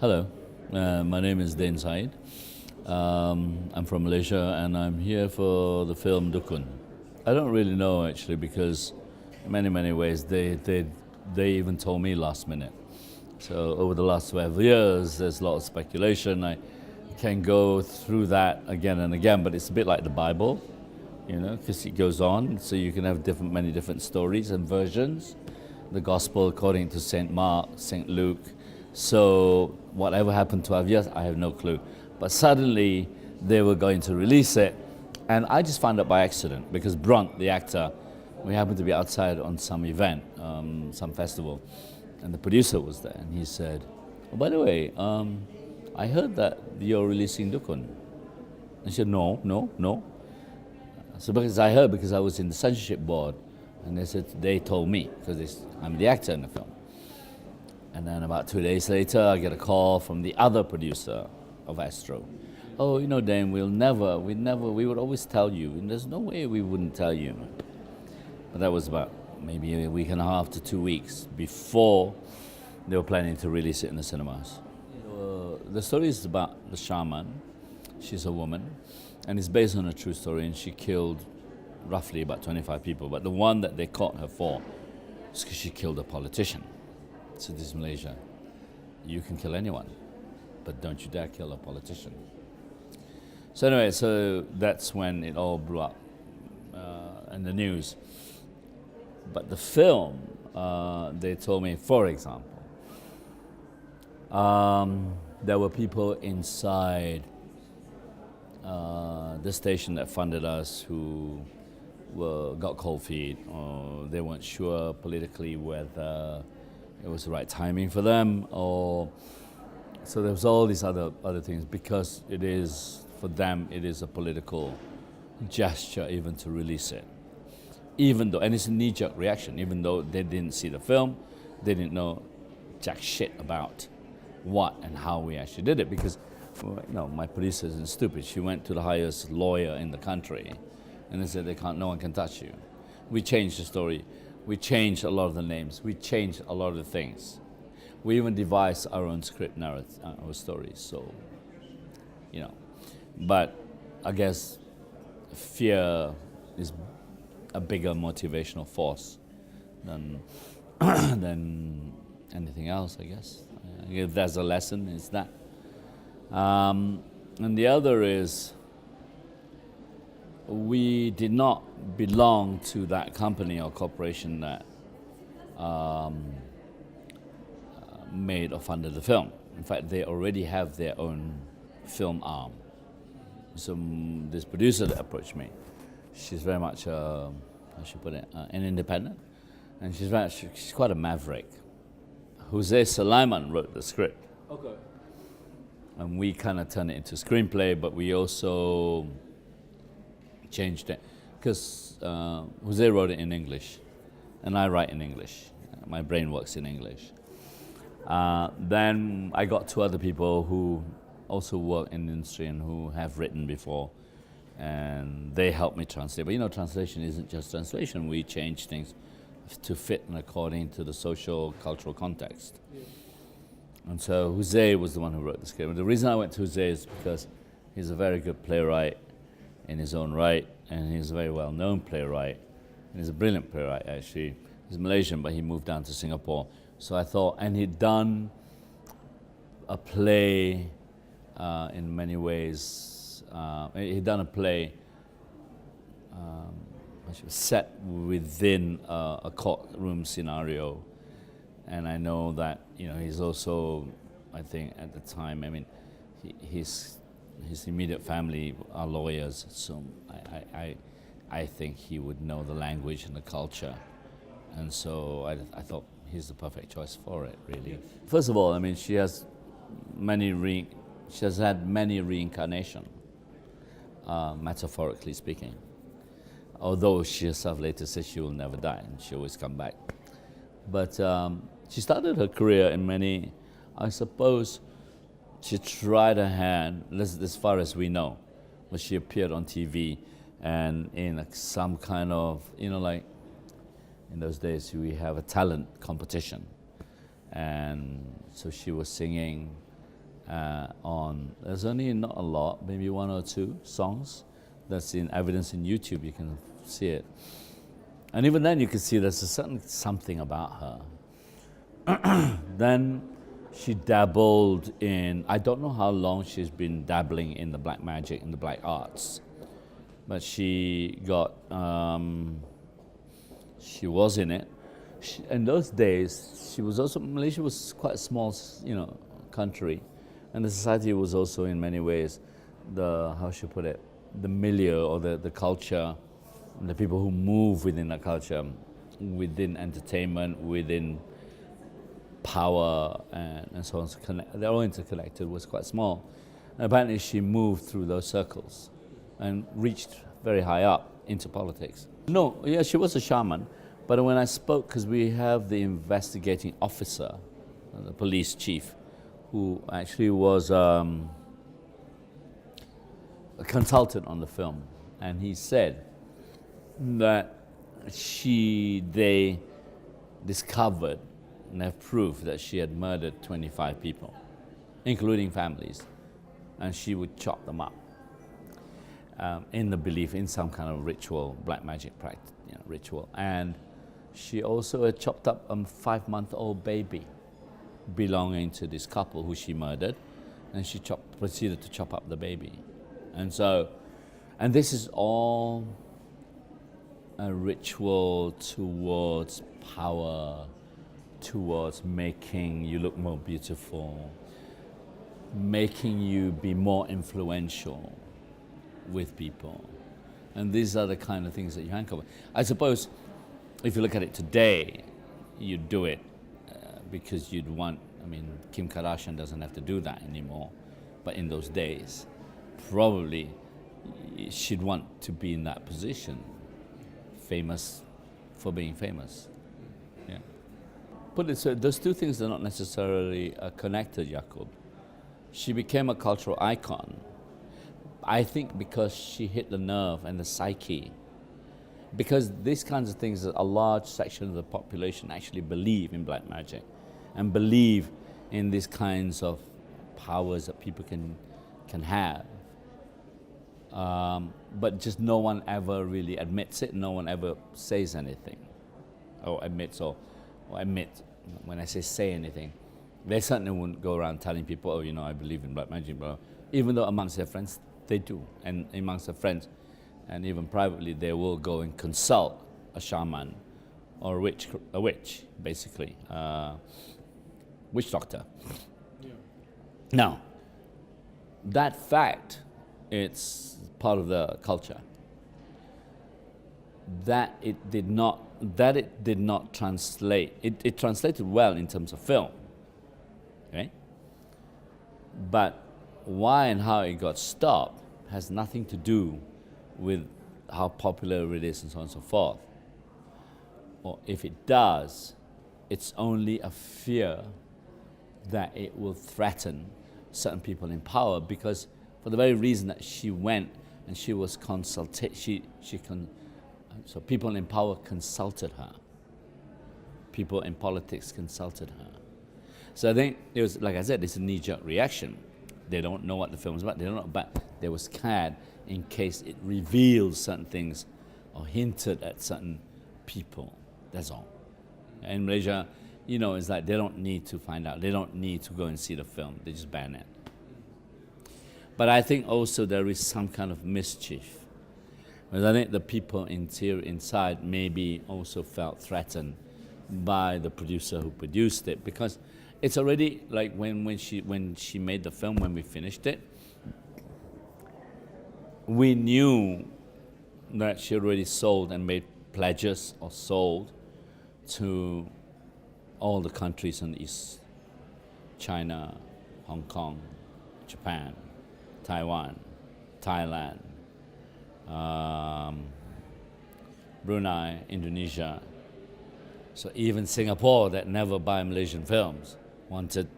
Hello, my name is Dainem Said. I'm from Malaysia and I'm here for the film Dukun. I don't really know actually because in many ways they even told me last minute. So over the last 12 years there's a lot of speculation. I can go through that again and again, but it's a bit like the Bible, you know, because it goes on, so you can have many different stories and versions. The Gospel according to St. Mark, St. Luke. So whatever happened 12 years, I have no clue. But suddenly they were going to release it, and I just found out by accident because Brunt, the actor, we happened to be outside on some event, some festival, and the producer was there, and he said, "Oh, by the way, I heard that you're releasing Dukun." I said, No. So because I heard, because I was in the censorship board, and they told me because I'm the actor in the film. And then about 2 days later, I get a call from the other producer of Astro. "Oh, you know, Dan, we would always tell you, and there's no way we wouldn't tell you." But that was about maybe a week and a half to 2 weeks before they were planning to release it in the cinemas. The story is about the shaman. She's a woman, and it's based on a true story, and she killed roughly about 25 people. But the one that they caught her for is because she killed a politician. So this is Malaysia. You can kill anyone, but don't you dare kill a politician. So anyway, so that's when it all blew up in the news. But the film, they told me, for example, there were people inside the station that funded us who got cold feet, or they weren't sure politically whether it was the right timing for them, or so there was all these other things, because it is, for them, it is a political gesture even to release it. Even though, and it's a knee-jerk reaction, even though they didn't see the film, they didn't know jack shit about what and how we actually did it, because my producer isn't stupid. She went to the highest lawyer in the country and they said no one can touch you. We changed the story. We changed a lot of the names. We changed a lot of the things. We even devised our own script narrative, our stories. So, but I guess fear is a bigger motivational force than than anything else, I guess. If there's a lesson, it's that. And the other is, we did not belong to that company or corporation that made or funded the film. In fact, they already have their own film arm. So this producer that approached me, she's very much, how should I put it, an independent, and she's quite a maverick. Jose Sulaiman wrote the script. Okay. And we kind of turned it into a screenplay, but we also changed it because Jose wrote it in English, and I write in English. My brain works in English. Then I got two other people who also work in the industry and who have written before, and they helped me translate. But translation isn't just translation. We change things to fit and according to the social, cultural context. Yeah. And so Jose was the one who wrote the script. And the reason I went to Jose is because he's a very good playwright in his own right, and he's a very well-known playwright, and he's a brilliant playwright, actually. He's Malaysian, but he moved down to Singapore. So I thought, and he'd done a play in many ways. He'd done a play set within a courtroom scenario. And I know that, he's also, I think at the time, his immediate family are lawyers, so I think he would know the language and the culture. And so I thought he's the perfect choice for it, really. First of all, she has had many reincarnations, metaphorically speaking. Although she herself later says she will never die and she always come back. But she started her career in many, I suppose, she tried her hand, as far as we know, but she appeared on TV and in some kind of, like in those days we have a talent competition. And so she was singing on, there's only not a lot, maybe one or two songs. That's in evidence in YouTube, you can see it. And even then you can see there's a certain something about her. Then she dabbled in, I don't know how long she's been dabbling in the black magic and the black arts, but she got, she was in it. In those days, she was also, Malaysia was quite a small, country, and the society was also in many ways the, how should I put it, the milieu or the culture, the people who move within the culture, within entertainment, within power, and so on. They're all interconnected, was quite small. And apparently she moved through those circles and reached very high up into politics. No, yeah, she was a shaman, but when I spoke, because we have the investigating officer, the police chief, who actually was a consultant on the film, and he said that they discovered and have proof that she had murdered 25 people, including families, and she would chop them up in the belief in some kind of ritual, black magic practice, ritual. And she also had chopped up a 5-month-old baby belonging to this couple who she murdered, and she proceeded to chop up the baby. And so, and this is all a ritual towards power, towards making you look more beautiful, making you be more influential with people. And these are the kind of things that you handle. I suppose if you look at it today, you do it because you'd want, Kim Kardashian doesn't have to do that anymore. But in those days, probably she'd want to be in that position, famous for being famous. Yeah. But those two things are not necessarily connected, Jakob. She became a cultural icon, I think, because she hit the nerve and the psyche. Because these kinds of things, a large section of the population actually believe in black magic and believe in these kinds of powers that people can have. But just no one ever really admits it, no one ever says anything, or admits, or admit, when I say anything, they certainly wouldn't go around telling people, I believe in black magic, blah. Even though amongst their friends, they do. And amongst their friends, and even privately, they will go and consult a shaman or a witch, basically, witch doctor. Yeah. Now, that fact, it's part of the culture. That it did not translate. It translated well in terms of film, okay? But why and how it got stopped has nothing to do with how popular it is and so on and so forth. Or if it does, it's only a fear that it will threaten certain people in power, because for the very reason that she went and she was consulted, so people in power consulted her. People in politics consulted her. So I think it was, like I said, it's a knee-jerk reaction. They don't know what the film is about. They don't know, but they were scared in case it revealed certain things or hinted at certain people. That's all. In Malaysia, it's like they don't need to find out. They don't need to go and see the film. They just ban it. But I think also there is some kind of mischief. Because I think the people inside maybe also felt threatened by the producer who produced it, because it's already like when she made the film, when we finished it, we knew that she already sold and made pledges or sold to all the countries in the East: China, Hong Kong, Japan, Taiwan, Thailand, Brunei, Indonesia. So even Singapore, that never buy Malaysian films, wanted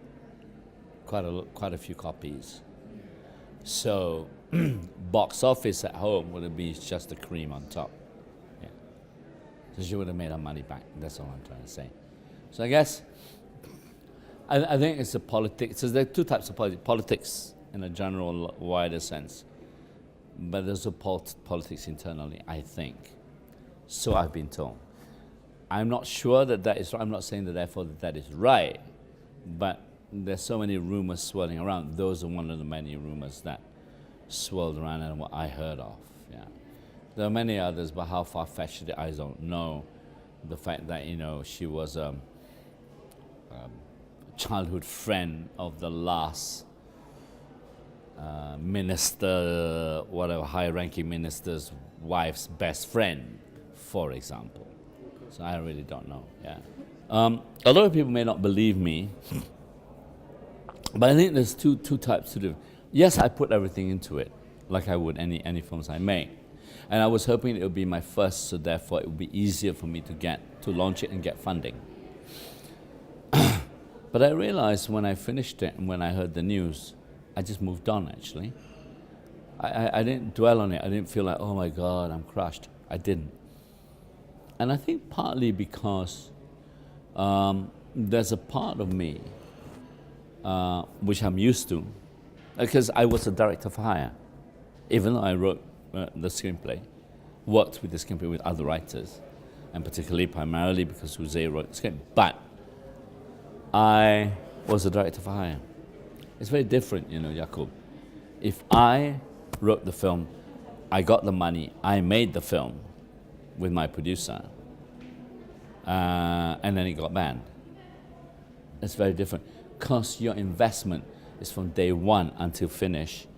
quite a few copies. So box office at home would be just the cream on top. Yeah. So she would have made her money back. That's all I'm trying to say. So I guess I think it's a politics. So there are two types of politics. Politics in a general, wider sense, but there's a politics internally, I think. So I've been told. I'm not sure that is right. I'm not saying that therefore that is right, but there's so many rumors swirling around. Those are one of the many rumors that swirled around and what I heard of. Yeah, there are many others, but how far-fetched I don't know. The fact that she was a childhood friend of the last minister, whatever high-ranking minister's wife's best friend, for example. So I really don't know. Yeah, a lot of people may not believe me, but I think there's two types to do. Yes, I put everything into it, like I would any films I make, and I was hoping it would be my first, so therefore it would be easier for me to launch it and get funding. But I realized when I finished it and when I heard the news, I just moved on. Actually, I didn't dwell on it. I didn't feel like, oh my God, I'm crushed. I didn't. And I think partly because there's a part of me which I'm used to, because I was a director for hire. Even though I wrote the screenplay, worked with the screenplay with other writers, and primarily because Jose wrote the script. But I was a director for hire. It's very different, Jakub. If I wrote the film, I got the money, I made the film with my producer, and then it got banned. It's very different, because your investment is from day one until finish,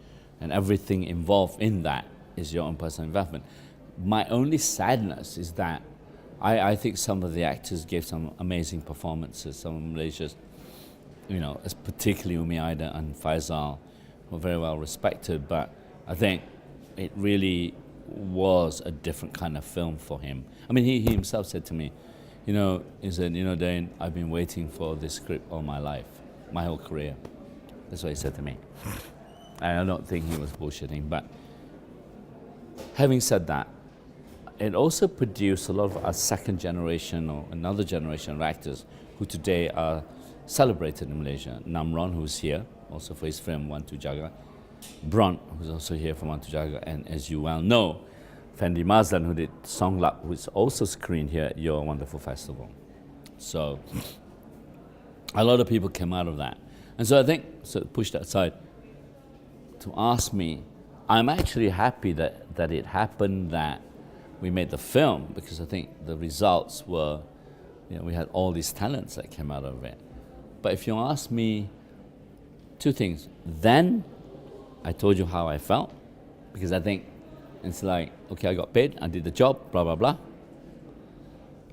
and everything involved in that is your own personal investment. My only sadness is that I think some of the actors gave some amazing performances. Some of Malaysia's, particularly Umi Aida and Faisal, were very well respected, but I think it really was a different kind of film for him. I mean, he himself said to me, he said, Dain, I've been waiting for this script all my life, my whole career. That's what he said to me. And I don't think he was bullshitting, but having said that, it also produced a lot of our second generation or another generation of actors who today are celebrated in Malaysia. Namron, who's here, also for his film One Tu Jaga. Bront, who's also here from One Tu Jaga. And as you well know, Fendi Mazlan, who did Song Lap, who's also screened here at your wonderful festival. So a lot of people came out of that. And so I think, push that aside, to ask me, I'm actually happy that it happened, that we made the film, because I think the results were, we had all these talents that came out of it. But if you ask me two things, then I told you how I felt, because I think it's like, okay, I got paid, I did the job, blah, blah, blah.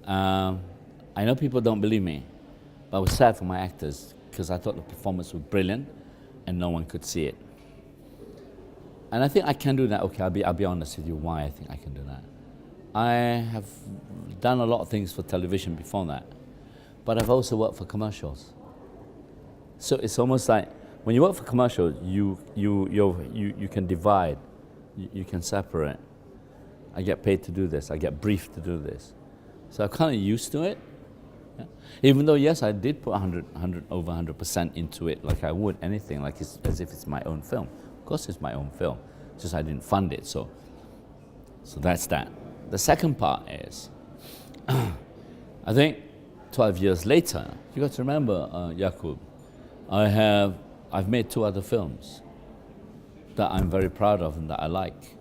I know people don't believe me, but I was sad for my actors, because I thought the performance was brilliant and no one could see it. And I think I can do that. Okay, I'll be honest with you why I think I can do that. I have done a lot of things for television before that, but I've also worked for commercials. So it's almost like when you work for commercials, you can divide, you can separate. I get paid to do this, I get briefed to do this. So I'm kind of used to it. Yeah. Even though, yes, I did put over 100% into it, like I would anything, like as if it's my own film. Of course it's my own film, just I didn't fund it, so that's that. The second part is, I think 12 years later, you got to remember, Jakub, I've made 2 other films that I'm very proud of and that I like.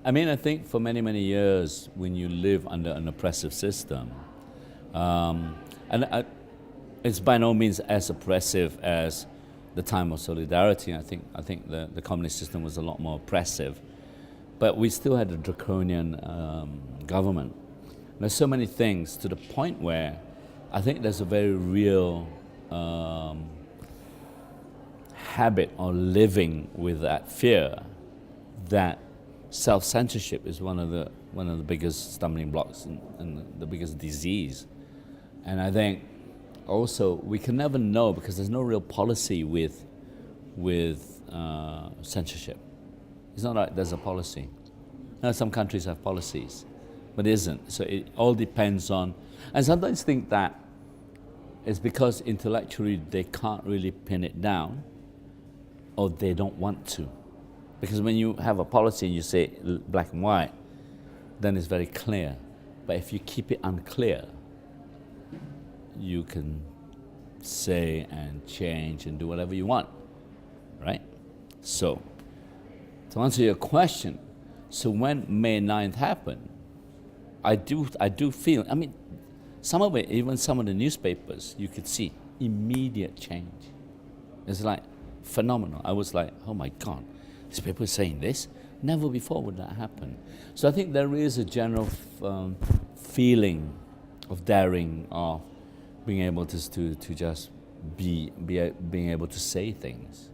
I mean, I think for many, many years, when you live under an oppressive system, it's by no means as oppressive as the time of solidarity. I think the communist system was a lot more oppressive, but we still had a draconian government. There's so many things to the point where I think there's a very real habit of living with that fear that self-censorship is one of the biggest stumbling blocks and the biggest disease. And I think also we can never know, because there's no real policy with censorship. It's not like there's a policy. Now, some countries have policies, but it isn't. So it all depends on, and sometimes think that is because intellectually they can't really pin it down, or they don't want to. Because when you have a policy and you say black and white, then it's very clear. But if you keep it unclear, you can say and change and do whatever you want, right? So, to answer your question, so when May 9th happened, I do feel, I mean, some of it, even some of the newspapers, you could see immediate change. It's like phenomenal. I was like, oh my God, this paper is saying this? Never before would that happen. So I think there is a general feeling of daring, of being able to just being able to say things.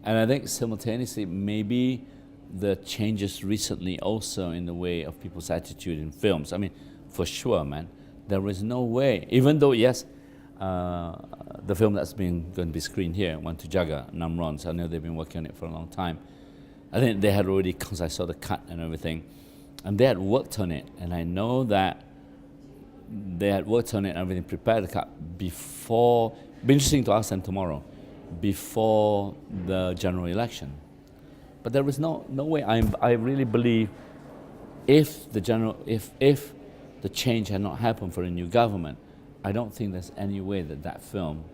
And I think simultaneously, maybe the changes recently also in the way of people's attitude in films. I mean, for sure, man, there is no way, even though, yes, the film that's going to be screened here, One to Jaga, Namron, so I know they've been working on it for a long time. I think they had already, because I saw the cut and everything, and they had worked on it, and I know that they had worked on it and everything, prepared the cut before, it'll be interesting to ask them tomorrow, before the general election. But there was no way. I really believe if the change had not happened for a new government, I don't think there's any way that film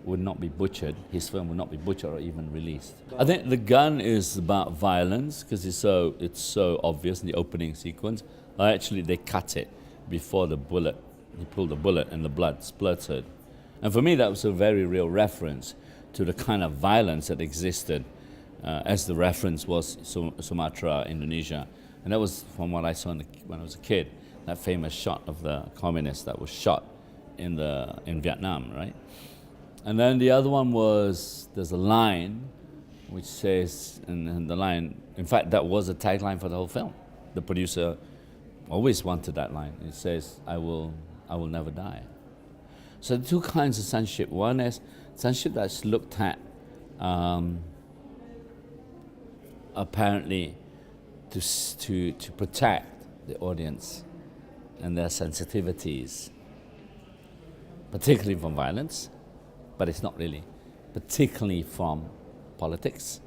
would not be butchered, his film would not be butchered or even released. I think The Gun is about violence because it's so obvious in the opening sequence. Actually, they cut it before the bullet. He pulled the bullet and the blood splurted. And for me, that was a very real reference to the kind of violence that existed, as the reference was Sumatra, Indonesia. And that was from what I saw when I was a kid, that famous shot of the communist that was shot in Vietnam, right? And then the other one was, there's a line which says, and the line, in fact, that was a tagline for the whole film. The producer always wanted that line. It says, I will never die. So the two kinds of censorship. One is censorship that's looked at apparently to protect the audience and their sensitivities, particularly from violence, but it's not really, particularly from politics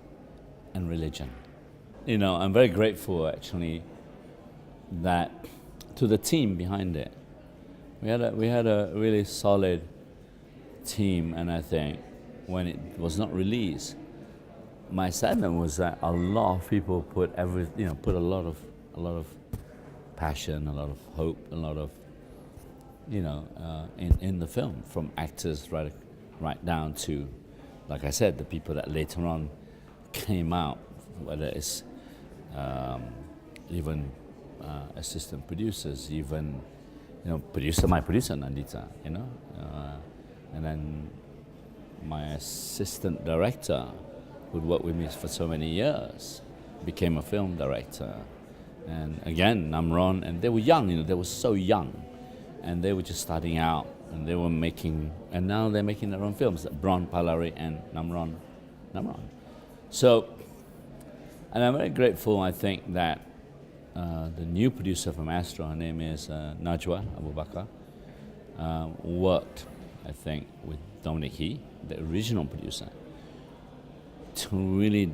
and religion. You know, I'm very grateful actually that to the team behind it. We had a really solid team, and I think when it was not released, my sadness was that a lot of people put a lot of passion, a lot of hope, a lot of in the film, from actors right down to, like I said, the people that later on came out, whether it's even assistant producers, even my producer Nandita, and then my assistant director, who'd worked with me for so many years, became a film director. And again, Namron, and they were young, they were so young, and they were just starting out, and they were making, and now they're making their own films, Bron Palari and Namron. So, and I'm very grateful, I think, that the new producer from Astro, her name is Najwa Abu Bakar, worked, I think, with Dominic He, the original producer, to really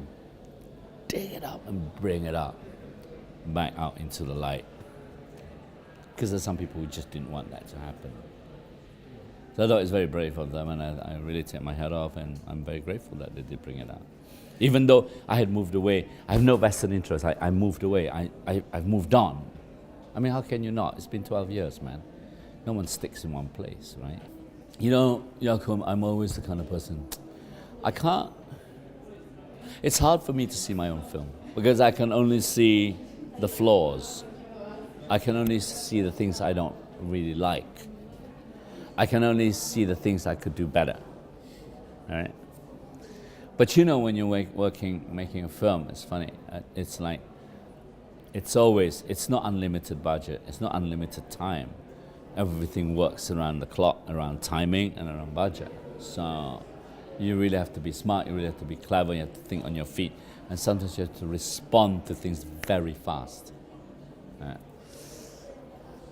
dig it up and bring it up back out into the light. Because there's some people who just didn't want that to happen. So I thought it was very brave of them, and I really take my hat off, and I'm very grateful that they did bring it out. Even though I had moved away, I have no vested interest. I moved away. I've moved on. I mean, how can you not? It's been 12 years, man. No one sticks in one place, right? You know, Yakum, I'm always the kind of person, it's hard for me to see my own film because I can only see the flaws. I can only see the things I don't really like. I can only see the things I could do better, all right? But when you're making a film, it's funny. It's like, it's not unlimited budget. It's not unlimited time. Everything works around the clock, around timing and around budget. So you really have to be smart. You really have to be clever. You have to think on your feet. And sometimes you have to respond to things very fast.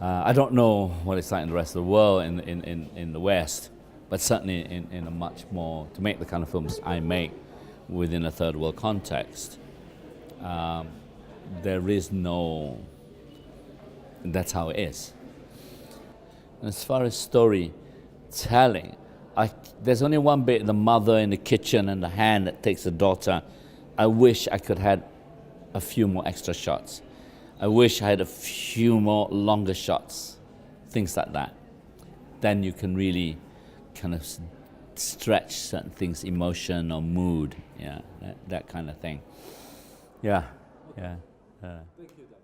I don't know what it's like in the rest of the world, in the West, but certainly in a much more, to make the kind of films I make within a third world context, there is no, that's how it is. And as far as storytelling, there's only one bit, the mother in the kitchen and the hand that takes the daughter. I wish I could have a few more extra shots. I wish I had a few more longer shots, things like that. Then you can really kind of stretch certain things, emotion or mood, yeah, that kind of thing. Yeah, yeah. Thank you, Dain.